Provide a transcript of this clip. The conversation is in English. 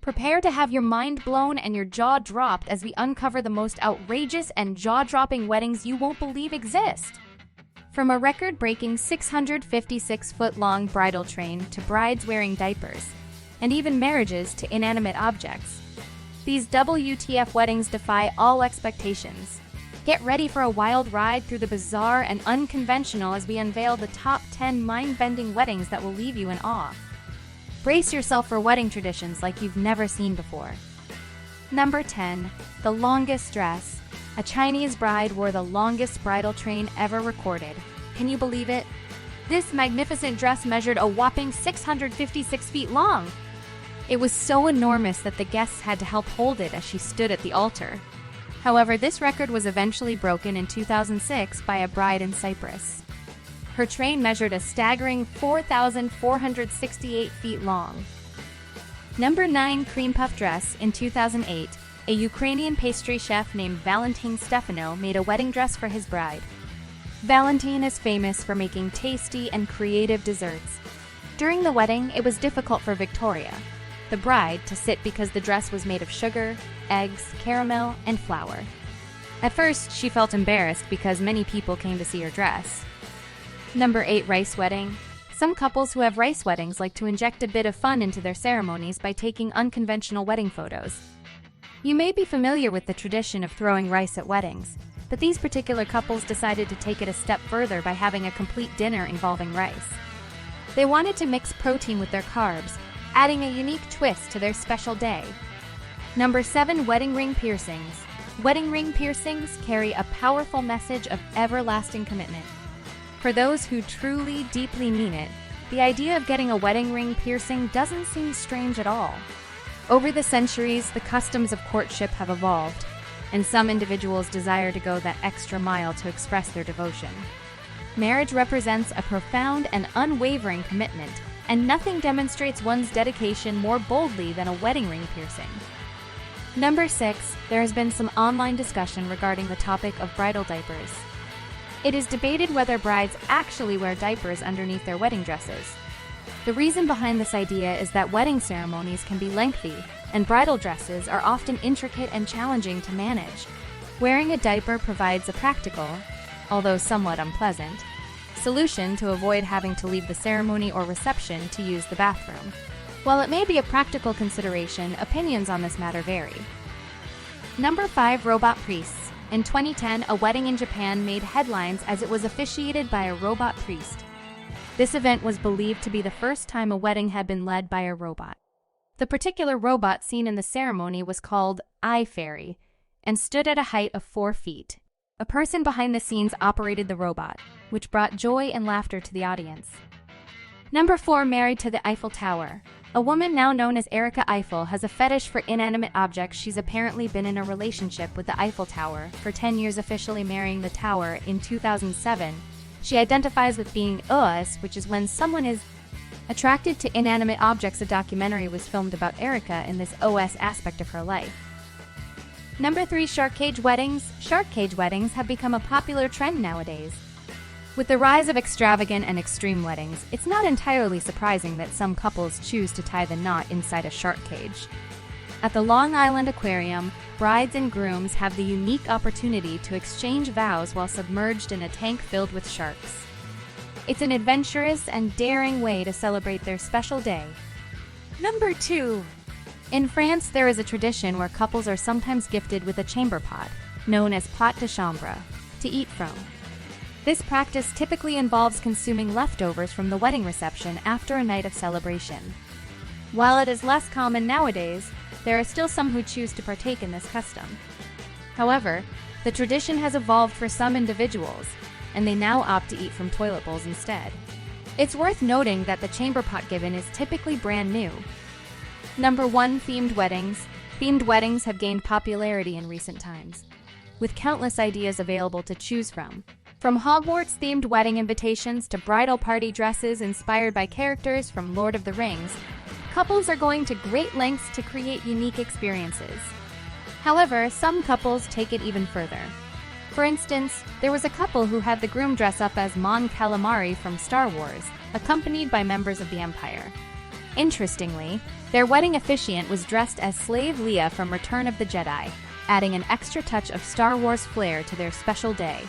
Prepare to have your mind blown and your jaw dropped as we uncover the most outrageous and jaw-dropping weddings you won't believe exist. From a record-breaking 656-foot-long bridal train to brides wearing diapers, and even marriages to inanimate objects, these WTF weddings defy all expectations. Get ready for a wild ride through the bizarre and unconventional as we unveil the top 10 mind-bending weddings that will leave you in awe. Brace yourself for wedding traditions like you've never seen before. Number 10. The longest dress. A Chinese bride wore the longest bridal train ever recorded. Can you believe it? This magnificent dress measured a whopping 656 feet long. It was so enormous that the guests had to help hold it as she stood at the altar. However, this record was eventually broken in 2006 by a bride in Cyprus. Her train measured a staggering 4,468 feet long. Number 9. Cream puff dress. In 2008, a Ukrainian pastry chef named Valentin Stefano made a wedding dress for his bride. Valentin is famous for making tasty and creative desserts. During the wedding, it was difficult for Victoria, the bride, to sit because the dress was made of sugar, eggs, caramel, and flour. At first, she felt embarrassed because many people came to see her dress. Number 8. Rice wedding. Some couples who have rice weddings like to inject a bit of fun into their ceremonies by taking unconventional wedding photos. You may be familiar with the tradition of throwing rice at weddings, but these particular couples decided to take it a step further by having a complete dinner involving rice. They wanted to mix protein with their carbs, adding a unique twist to their special day. Number 7. Wedding ring piercings. Wedding ring piercings carry a powerful message of everlasting commitment. For those who truly, deeply mean it, the idea of getting a wedding ring piercing doesn't seem strange at all. Over the centuries, the customs of courtship have evolved, and some individuals desire to go that extra mile to express their devotion. Marriage represents a profound and unwavering commitment, and nothing demonstrates one's dedication more boldly than a wedding ring piercing. Number 6. There has been some online discussion regarding the topic of bridal diapers. It is debated whether brides actually wear diapers underneath their wedding dresses. The reason behind this idea is that wedding ceremonies can be lengthy, and bridal dresses are often intricate and challenging to manage. Wearing a diaper provides a practical, although somewhat unpleasant, solution to avoid having to leave the ceremony or reception to use the bathroom. While it may be a practical consideration, opinions on this matter vary. Number 5. Robot priests. In 2010, a wedding in Japan made headlines as it was officiated by a robot priest. This event was believed to be the first time a wedding had been led by a robot. The particular robot seen in the ceremony was called Eye Fairy and stood at a height of 4 feet. A person behind the scenes operated the robot, which brought joy and laughter to the audience. Number 4. Married to the Eiffel Tower. A woman now known as Erica Eiffel has a fetish for inanimate objects. She's apparently been in a relationship with the Eiffel Tower for 10 years, officially marrying the tower in 2007. She identifies with being OS, which is when someone is attracted to inanimate objects. A documentary was filmed about Erica in this OS aspect of her life. Number 3. Shark cage weddings. Shark cage weddings have become a popular trend nowadays. With the rise of extravagant and extreme weddings, it's not entirely surprising that some couples choose to tie the knot inside a shark cage. At the Long Island Aquarium, brides and grooms have the unique opportunity to exchange vows while submerged in a tank filled with sharks. It's an adventurous and daring way to celebrate their special day. Number 2. In France, there is a tradition where couples are sometimes gifted with a chamber pot, known as pot de chambre, to eat from. This practice typically involves consuming leftovers from the wedding reception after a night of celebration. While it is less common nowadays, there are still some who choose to partake in this custom. However, the tradition has evolved for some individuals, and they now opt to eat from toilet bowls instead. It's worth noting that the chamber pot given is typically brand new. Number 1. Themed weddings. Themed weddings have gained popularity in recent times, with countless ideas available to choose from. From Hogwarts-themed wedding invitations to bridal party dresses inspired by characters from Lord of the Rings, couples are going to great lengths to create unique experiences. However, some couples take it even further. For instance, there was a couple who had the groom dress up as Mon Calamari from Star Wars, accompanied by members of the Empire. Interestingly, Their wedding officiant was dressed as Slave Leia from Return of the Jedi, adding an extra touch of Star Wars flair to their special day.